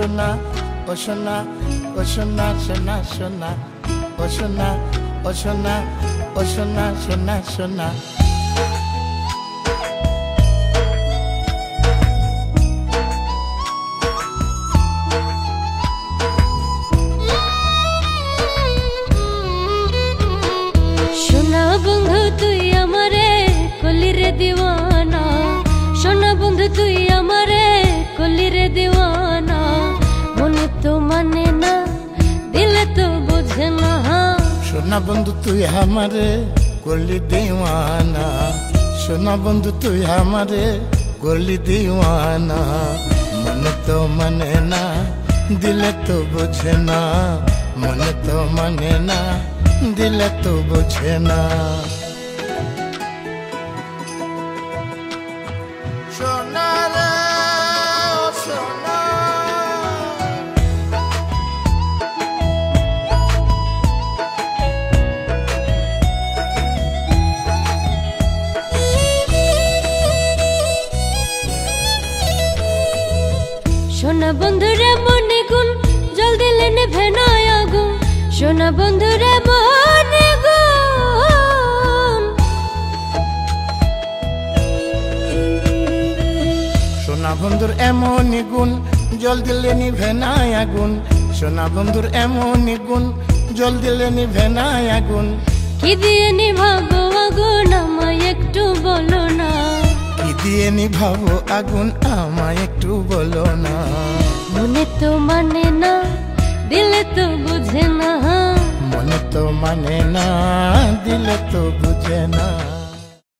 সোনা ও সোনা ও সোনা সোনা সোনা ও সোনা ও সোনা ও সোনা সোনা সোনা সোনা বন্ধু তুই আমারে কলি রে দিওয়ানা সোনা বন্ধু তুই আমারে কলি রে দিওয়ানা মনে তো মানে না দিলে তো বোঝে না সোনা বন্ধু তুই আমারে কলি দিওয়ানা সোনা বন্ধু তুই আমারে কলি দিওয়ানা মনে তো মানে না দিলে তো বোঝে না মনে তো মানে না দিলে তো বোঝে না সোনা রে ও সোনা সোনা বন্ধুরে মনে গুণ জল দিলে নেভে না আগুন সোনা বন্ধুরে মনে গুণ সোনা বন্ধুর এমনই গুণ জল দিলে নিভে না আগুন সোনা বন্ধুর এমনই গুণ জল দিলে নিভে না আগুন কি দিয়ে নিভাবো আগুন আমায় একটু বলো না কি দিয়ে নিভাবো আগুন আমায় একটু বলো না মনে তো মানে না দিলে তো বুঝে না মনে তো মানে না দিলে তো বুঝে না।